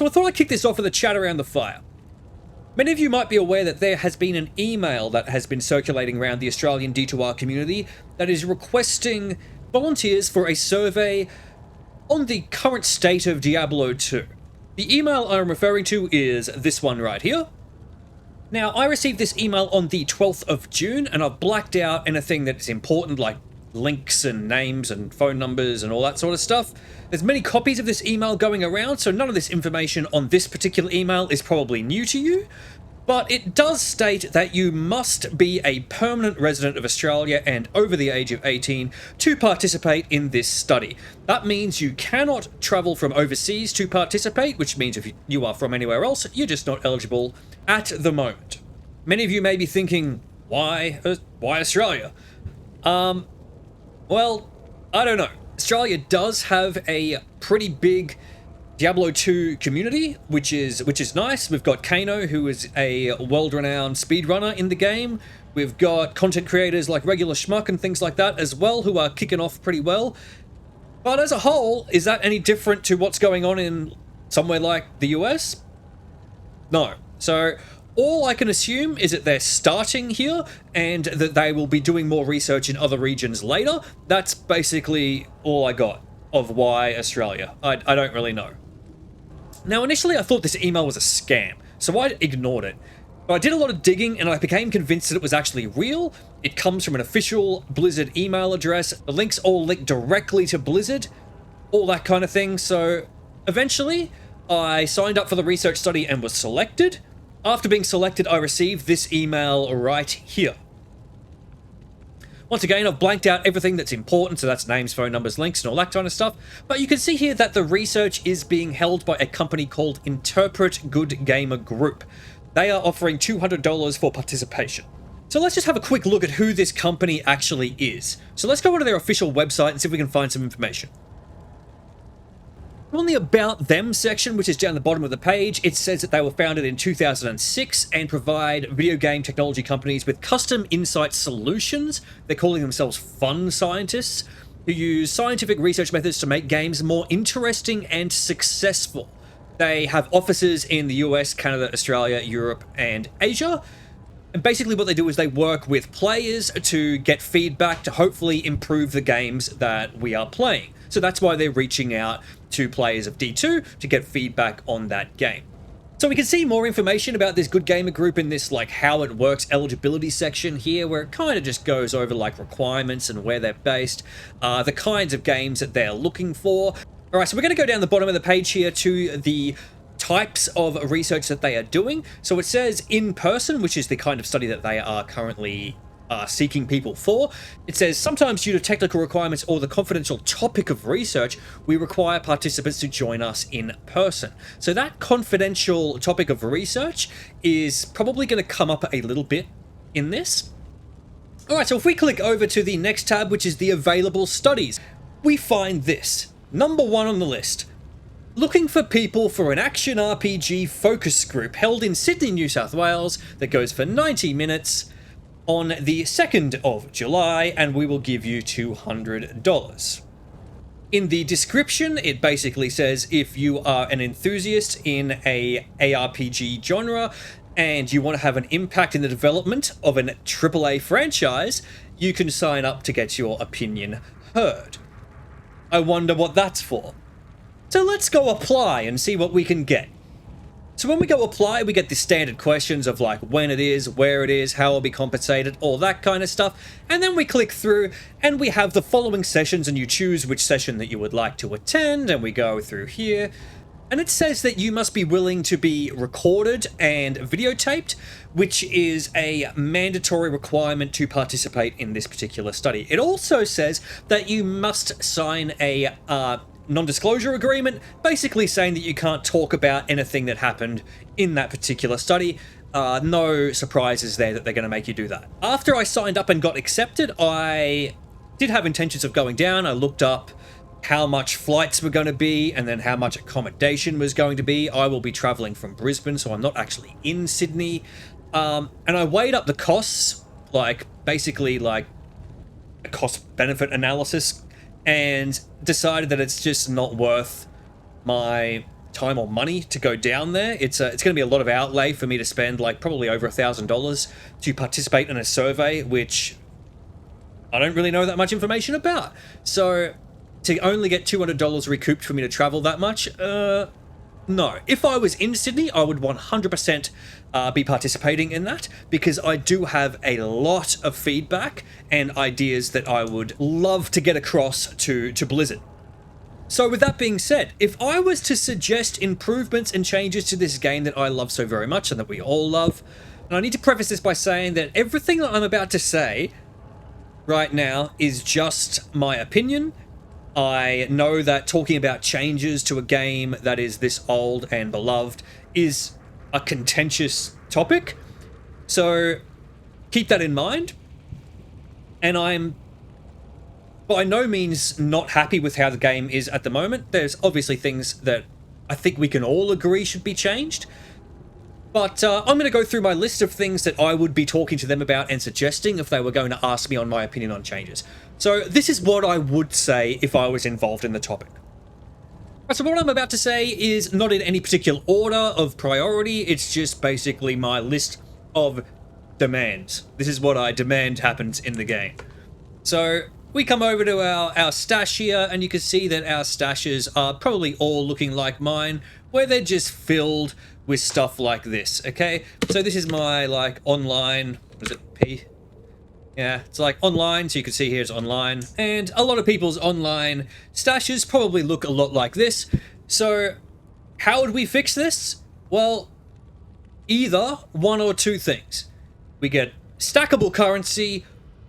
So I thought I'd kick this off with a chat around the fire. Many of you might be aware that there has been an email that has been circulating around the Australian D2R community that is requesting volunteers for a survey on the current state of Diablo 2. The email I'm referring to is this one right here. Now, I received this email on the 12th of June, and I've blacked out anything that is important, like links and names and phone numbers and all that sort of stuff. There's many copies of this email going around, so none of this information on this particular email is probably new to you, but it does state that you must be a permanent resident of Australia and over the age of 18 to participate in this study. That means you cannot travel from overseas to participate, which means if you are from anywhere else, you're just not eligible at the moment. Many of you may be thinking, why Australia? Well, I don't know. Australia does have a pretty big Diablo 2 community, which is nice. We've got Kano, who is a world-renowned speedrunner in the game. We've got content creators like Regular Schmuck and things like that as well, who are kicking off pretty well. But as a whole, is that any different to what's going on in somewhere like the US? No. So all I can assume is that they're starting here and that they will be doing more research in other regions later. That's basically all I got of why Australia. I don't really know. Now, initially I thought this email was a scam, so I ignored it. But I did a lot of digging and I became convinced that it was actually real. It comes from an official Blizzard email address. The links all link directly to Blizzard, all that kind of thing. So eventually I signed up for the research study and was selected. After being selected, I received this email right here. Once again, I've blanked out everything that's important, so that's names, phone numbers, links, and all that kind of stuff. But you can see here that the research is being held by a company called Interpret Good Gamer Group. They are offering $200 for participation. So let's just have a quick look at who this company actually is. So let's go onto their official website and see if we can find some information. On the About Them section, which is down the bottom of the page, it says that they were founded in 2006 and provide video game technology companies with custom insight solutions. They're calling themselves fun scientists who use scientific research methods to make games more interesting and successful. They have offices in the US, Canada, Australia, Europe, and Asia. And basically what they do is they work with players to get feedback to hopefully improve the games that we are playing. So that's why they're reaching out to players of D2 to get feedback on that game. So we can see more information about this Good Gamer Group in this like how it works eligibility section here, where it kind of just goes over like requirements and where they're based, the kinds of games that they're looking for. All right, so we're going to go down the bottom of the page here to the types of research that they are doing. So it says in person, which is the kind of study that they are currently seeking people for. It says, sometimes due to technical requirements or the confidential topic of research, we require participants to join us in person. So that confidential topic of research is probably going to come up a little bit in this. All right, so if we click over to the next tab, which is the available studies, we find this. Number one on the list. Looking for people for an action RPG focus group held in Sydney, New South Wales that goes for 90 minutes on the 2nd of July, and we will give you $200. In the description, it basically says if you are an enthusiast in a ARPG genre and you want to have an impact in the development of an AAA franchise, you can sign up to get your opinion heard. I wonder what that's for. So let's go apply and see what we can get. So when we go apply, we get the standard questions of like when it is, where it is, how it'll be compensated, all that kind of stuff. And then we click through and we have the following sessions and you choose which session that you would like to attend. And we go through here and it says that you must be willing to be recorded and videotaped, which is a mandatory requirement to participate in this particular study. It also says that you must sign a non-disclosure agreement, basically saying that you can't talk about anything that happened in that particular study. No surprises there that they're going to make you do that. After I signed up and got accepted, I did have intentions of going down. I looked up how much flights were going to be and then how much accommodation was going to be. I will be traveling from Brisbane, so I'm not actually in Sydney. And I weighed up the costs, like basically like a cost-benefit analysis, and decided that it's just not worth my time or money to go down there. It's going to be a lot of outlay for me to spend, like probably over $1,000 to participate in a survey, which I don't really know that much information about. So to only get $200 recouped for me to travel that much, no. If I was in Sydney, I would 100% be participating in that, because I do have a lot of feedback and ideas that I would love to get across to Blizzard. So with that being said, if I was to suggest improvements and changes to this game that I love so very much and that we all love, and I need to preface this by saying that everything that I'm about to say right now is just my opinion. I know that talking about changes to a game that is this old and beloved is a contentious topic, so keep that in mind. And I'm by no means not happy with how the game is at the moment. There's obviously things that I think we can all agree should be changed. But I'm going to go through my list of things that I would be talking to them about and suggesting if they were going to ask me on my opinion on changes. So this is what I would say if I was involved in the topic. So what I'm about to say is not in any particular order of priority. It's just basically my list of demands. This is what I demand happens in the game. So we come over to our stash here, and you can see that our stashes are probably all looking like mine, where they're just filled with stuff like this, okay? So this is my, like, online, was it P? Yeah, it's like online, so you can see here it's online, and a lot of people's online stashes probably look a lot like this. So how would we fix this? Well, either one or two things. We get stackable currency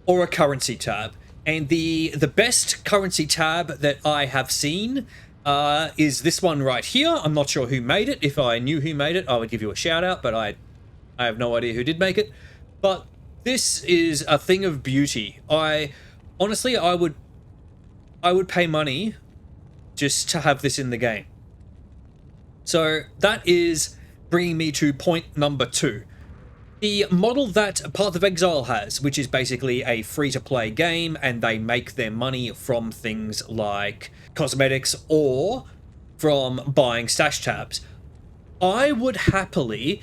or a currency tab. And the best currency tab that I have seen is this one right here. I'm not sure who made it. If I knew who made it, I would give you a shout out, but I have no idea who did make it. But this is a thing of beauty. Honestly, I would pay money just to have this in the game. So that is bringing me to point number 2. The model that Path of Exile has, which is basically a free-to-play game, and they make their money from things like cosmetics or from buying stash tabs. I would happily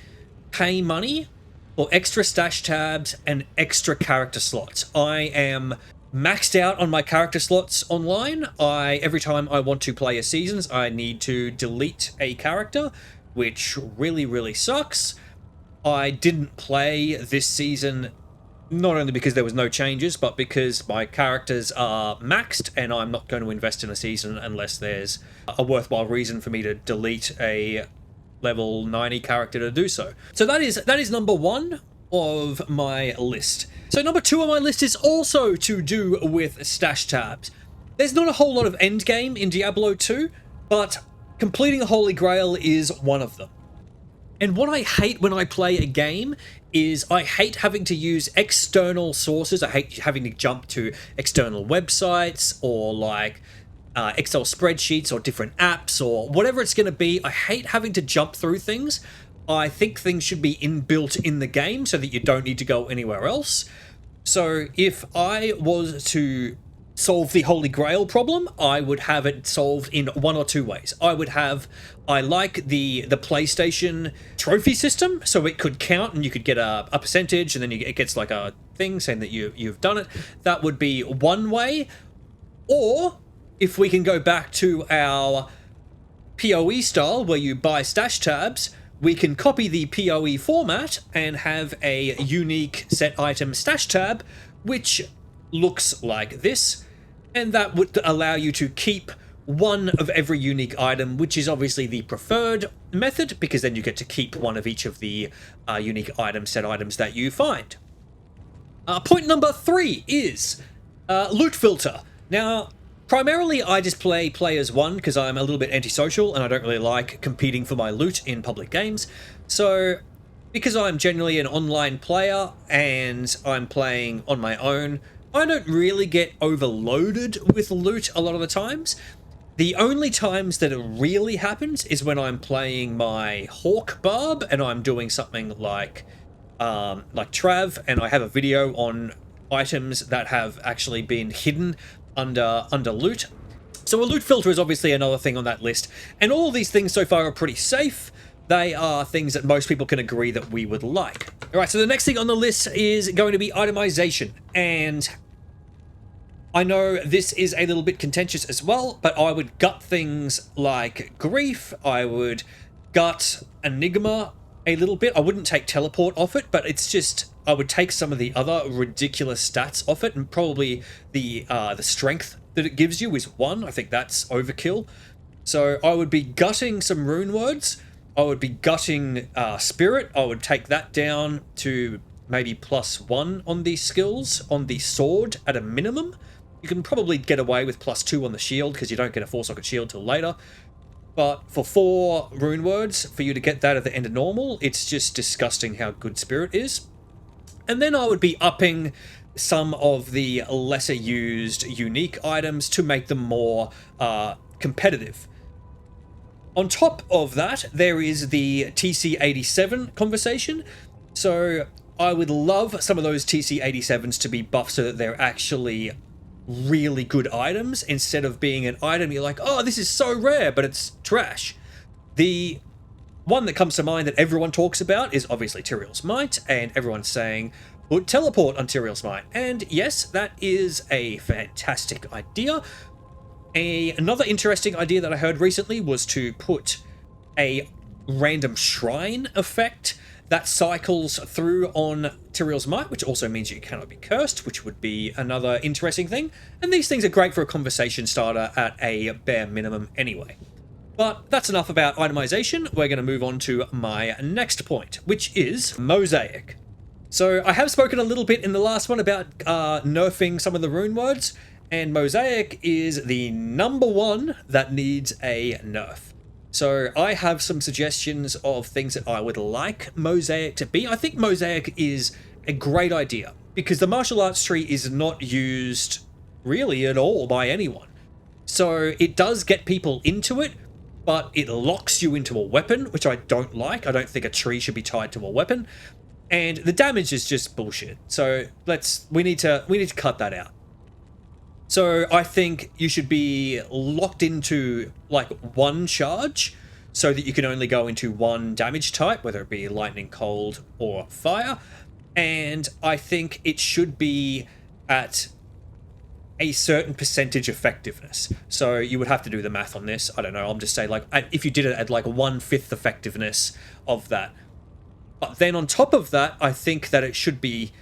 pay money for extra stash tabs and extra character slots. I am maxed out on my character slots online. Every time I want to play a seasons, I need to delete a character, which really, really sucks. I didn't play this season, not only because there was no changes, but because my characters are maxed and I'm not going to invest in a season unless there's a worthwhile reason for me to delete a level 90 character to do so. So that is number 1 of my list. So number 2 on my list is also to do with stash tabs. There's not a whole lot of endgame in Diablo 2, but completing a Holy Grail is one of them. And what I hate when I play a game is I hate having to use external sources. I hate having to jump to external websites or like Excel spreadsheets or different apps or whatever it's going to be. I hate having to jump through things. I think things should be inbuilt in the game so that you don't need to go anywhere else. So if I was to solve the Holy Grail problem, I would have it solved in one or two ways. I like the PlayStation trophy system, so it could count and you could get a percentage, and then it gets like a thing saying that you've done it. That would be one way. Or if we can go back to our PoE style where you buy stash tabs, we can copy the PoE format and have a unique set item stash tab, which looks like this. And that would allow you to keep one of every unique item, which is obviously the preferred method, because then you get to keep one of each of the unique set items that you find. Point number 3 is loot filter. Now, primarily I just play as one because I'm a little bit antisocial and I don't really like competing for my loot in public games. So, because I'm generally an online player and I'm playing on my own, I don't really get overloaded with loot a lot of the times. The only times that it really happens is when I'm playing my Hawk Barb and I'm doing something like Trav, and I have a video on items that have actually been hidden under loot. So a loot filter is obviously another thing on that list, and all these things so far are pretty safe. They are things that most people can agree that we would like. All right, so the next thing on the list is going to be itemization, and I know this is a little bit contentious as well, but I would gut things like Grief, I would gut Enigma a little bit. I wouldn't take Teleport off it, but it's just, I would take some of the other ridiculous stats off it, and probably the strength that it gives you is 1. I think that's overkill. So I would be gutting some rune words. I would be gutting Spirit. I would take that down to maybe +1 on these skills, on the sword at a minimum. You can probably get away with +2 on the shield because you don't get a 4-socket shield till later. But for 4 rune words, for you to get that at the end of normal, it's just disgusting how good Spirit is. And then I would be upping some of the lesser used unique items to make them more competitive. On top of that, there is the TC87 conversation. So I would love some of those TC87s to be buffed so that they're actually really good items, instead of being an item you're like, oh, this is so rare, but it's trash. The one that comes to mind that everyone talks about is obviously Tyrael's Might, and everyone's saying, put Teleport on Tyrael's Might. And yes, that is a fantastic idea. Another interesting idea that I heard recently was to put a random shrine effect that cycles through on Tyrael's Might, which also means you cannot be cursed, which would be another interesting thing. And these things are great for a conversation starter at a bare minimum anyway. But that's enough about itemization. We're going to move on to my next point, which is Mosaic. So I have spoken a little bit in the last one about nerfing some of the rune words, and Mosaic is the number one that needs a nerf. So I have some suggestions of things that I would like Mosaic to be. I think Mosaic is a great idea because the martial arts tree is not used really at all by anyone. So it does get people into it, but it locks you into a weapon, which I don't like. I don't think a tree should be tied to a weapon. And the damage is just bullshit. So we need to cut that out. So I think you should be locked into like 1 charge so that you can only go into 1 damage type, whether it be lightning, cold, or fire. And I think it should be at a certain percentage effectiveness. So you would have to do the math on this. I don't know. I'm just saying, like, if you did it at like 1/5 effectiveness of that. But then on top of that, I think that it should be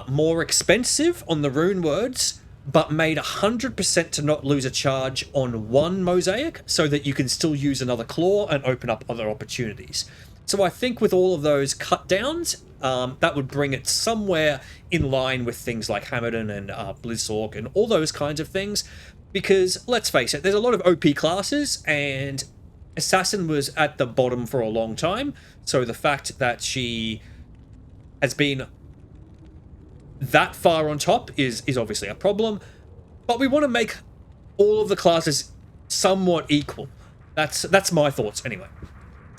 more expensive on the rune words, but made 100% to not lose a charge on 1 mosaic, so that you can still use another claw and open up other opportunities. So I think with all of those cut downs, that would bring it somewhere in line with things like Hammerden and Blizzork and all those kinds of things. Because let's face it, there's a lot of OP classes, and Assassin was at the bottom for a long time. So the fact that she has been that far on top is obviously a problem, but we want to make all of the classes somewhat equal. That's my thoughts anyway.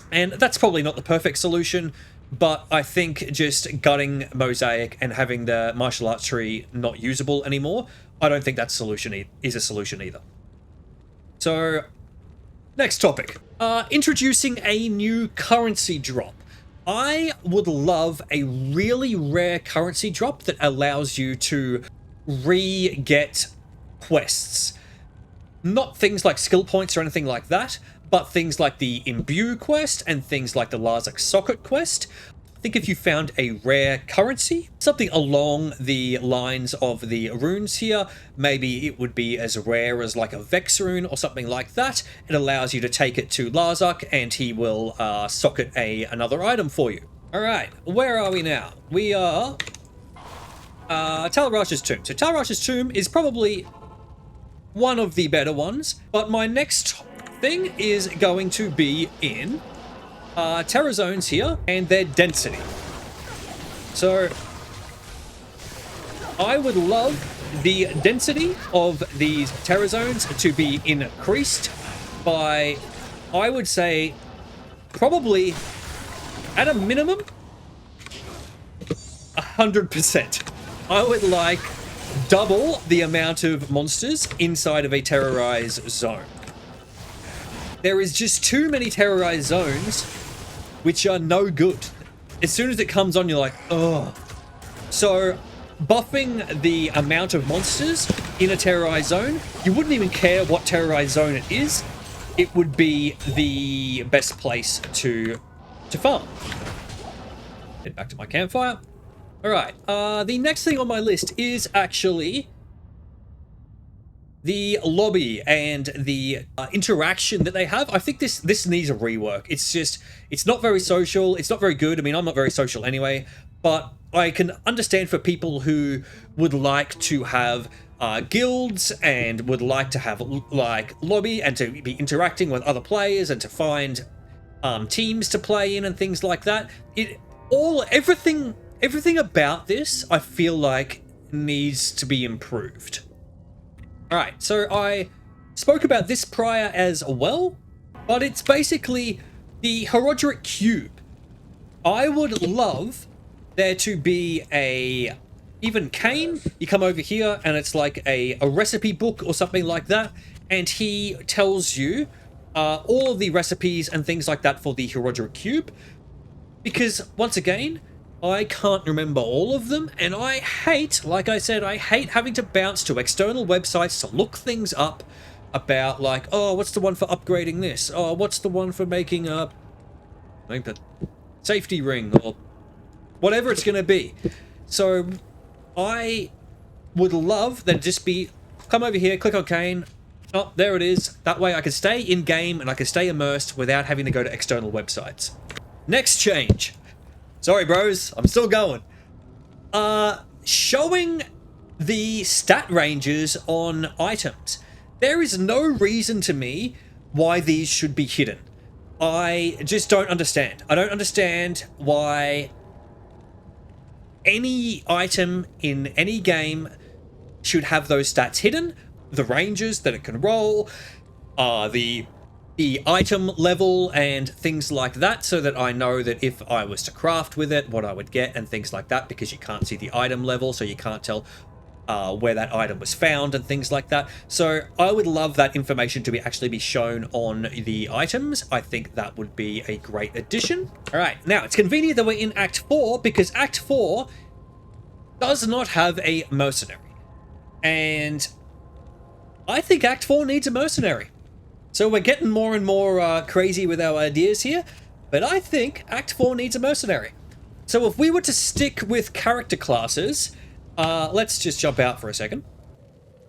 And that's probably not the perfect solution, but I think just gutting Mosaic and having the martial arts tree not usable anymore, I don't think that solution is a solution either. So, next topic. Introducing a new currency drop. I would love a really rare currency drop that allows you to re-get quests. Not things like skill points or anything like that, but things like the Imbue quest and things like the Larzac Socket quest. I think if you found a rare currency, something along the lines of the runes here, maybe it would be as rare as like a Vex rune or something like that. It allows you to take it to Larzac and he will socket another item for you. All right, where are we now? We are Tal Rasha's Tomb. So Tal Rasha's Tomb is probably one of the better ones, but my next thing is going to be in Terror Zones here and their density. So I would love the density of these Terror Zones to be increased by, I would say, probably at a minimum 100%. I would like double the amount of monsters inside of a terrorized zone. There is just too many terrorized zones, which are no good. As soon as it comes on, you're like, oh. So buffing the amount of monsters in a terrorized zone, you wouldn't even care what terrorized zone it is. It would be the best place to farm. Head back to my campfire. All right, the next thing on my list is actually the lobby and the interaction that they have. I think this needs a rework. It's not very social. It's not very good. I mean, I'm not very social anyway, but I can understand for people who would like to have guilds and would like to have like lobby and to be interacting with other players and to find teams to play in and things like that. Everything about this, I feel like, needs to be improved. All right, so I spoke about this prior as well, but it's basically the Herodric Cube. I would love there to be even Kane, you come over here and it's like a recipe book or something like that, and he tells you all of the recipes and things like that for the Herodric Cube, because once again, I can't remember all of them, and I hate, like I said, I hate having to bounce to external websites to look things up about, like, oh, what's the one for upgrading this? Oh, what's the one for making a safety ring, or whatever it's going to be. So I would love that just be, come over here, click on Kane. Oh, there it is. That way I can stay in game and I can stay immersed without having to go to external websites. Next change. Sorry, bros, I'm still going. Showing the stat ranges on items. There is no reason to me why these should be hidden. I just don't understand. I don't understand why any item in any game should have those stats hidden. The ranges that it can roll, the item level and things like that, so that I know that if I was to craft with it, what I would get and things like that, because you can't see the item level, so you can't tell where that item was found and things like that. So I would love that information to actually be shown on the items. I think that would be a great addition. All right, now it's convenient that we're in Act 4, because Act 4 does not have a mercenary. And I think Act 4 needs a mercenary. So we're getting more and more crazy with our ideas here, but I think Act 4 needs a mercenary. So if we were to stick with character classes, let's just jump out for a second.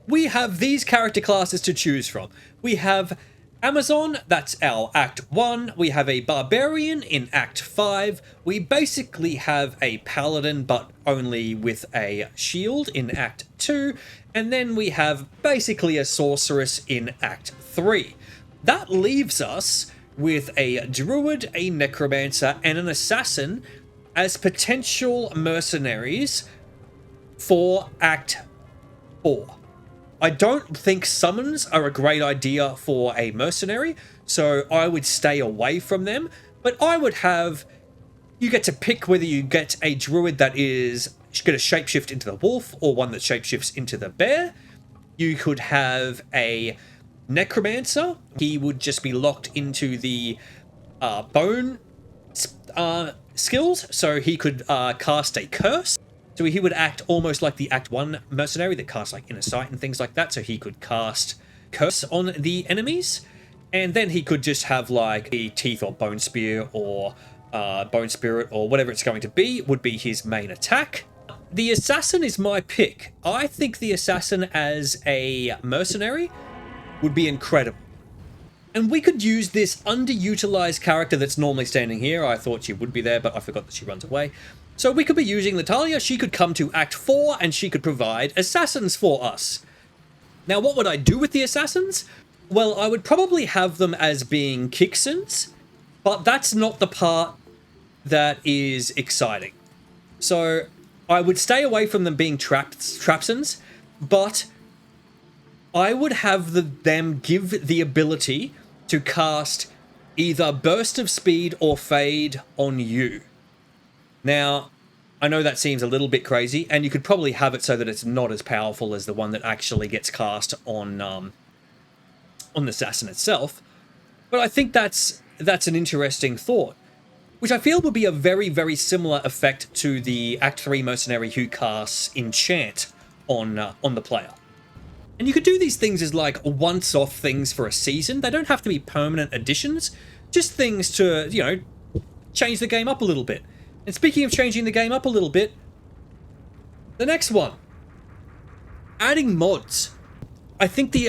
We have these character classes to choose from. We have Amazon, that's our Act 1. We have a Barbarian in Act 5. We basically have a Paladin, but only with a shield in Act 2. And then we have basically a Sorceress in Act 3. That leaves us with a Druid, a Necromancer, and an Assassin as potential mercenaries for Act 4. I don't think summons are a great idea for a mercenary, so I would stay away from them, but I would have, you get to pick whether you get a Druid that is going to shapeshift into the wolf or one that shapeshifts into the bear. You could have a Necromancer. He would just be locked into the bone skills, so he could cast a curse. So he would act almost like the Act 1 mercenary that casts like Inner Sight and things like that, so he could cast curse on the enemies. And then he could just have like the Teeth or Bone Spear or Bone Spirit or whatever it's going to be would be his main attack. The Assassin is my pick. I think the Assassin as a mercenary would be incredible. And we could use this underutilized character that's normally standing here. I thought she would be there, but I forgot that she runs away. So we could be using Natalia. She could come to Act 4 and she could provide assassins for us. Now, what would I do with the assassins? Well, I would probably have them as being Kixins, but that's not the part that is exciting. So I would stay away from them being Trapsins, but I would have them give the ability to cast either Burst of Speed or Fade on you. Now, I know that seems a little bit crazy, and you could probably have it so that it's not as powerful as the one that actually gets cast on the assassin itself. But I think that's an interesting thought, which I feel would be a very, very similar effect to the Act 3 mercenary who casts Enchant on the player. And you could do these things as like once-off things for a season. They don't have to be permanent additions, just things to, you know, change the game up a little bit. And speaking of changing the game up a little bit, the next one, adding mods. I think the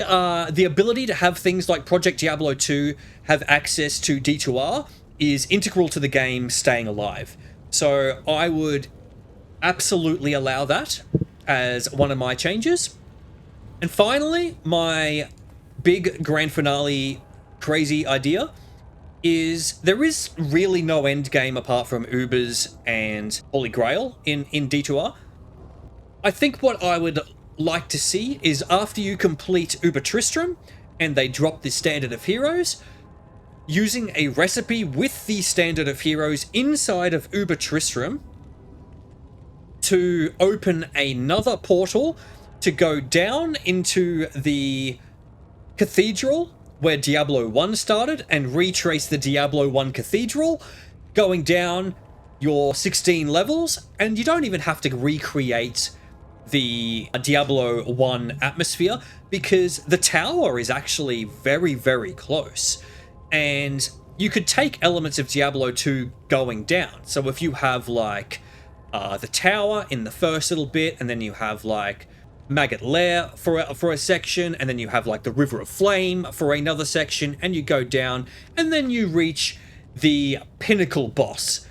ability to have things like Project Diablo 2 have access to D2R is integral to the game staying alive. So I would absolutely allow that as one of my changes. And finally, my big grand finale crazy idea is there is really no end game apart from Ubers and Holy Grail in D2R. I think what I would like to see is after you complete Uber Tristram and they drop the Standard of Heroes, using a recipe with the Standard of Heroes inside of Uber Tristram to open another portal to go down into the cathedral where Diablo 1 started and retrace the Diablo 1 cathedral, going down your 16 levels, and you don't even have to recreate the Diablo 1 atmosphere because the tower is actually very, very close. And you could take elements of Diablo 2 going down. So if you have like the tower in the first little bit, and then you have like Maggot Lair for a section, and then you have like the River of Flame for another section, and you go down, and then you reach the pinnacle boss,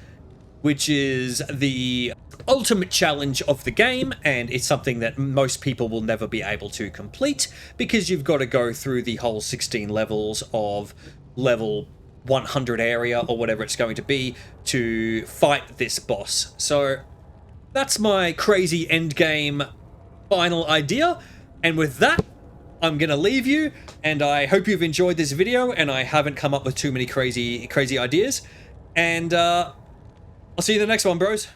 which is the ultimate challenge of the game, and it's something that most people will never be able to complete because you've got to go through the whole 16 levels of level 100 area or whatever it's going to be to fight this boss. So that's my crazy endgame final idea, and with that I'm gonna leave you, and I hope you've enjoyed this video and I haven't come up with too many crazy ideas, and I'll see you in the next one, bros.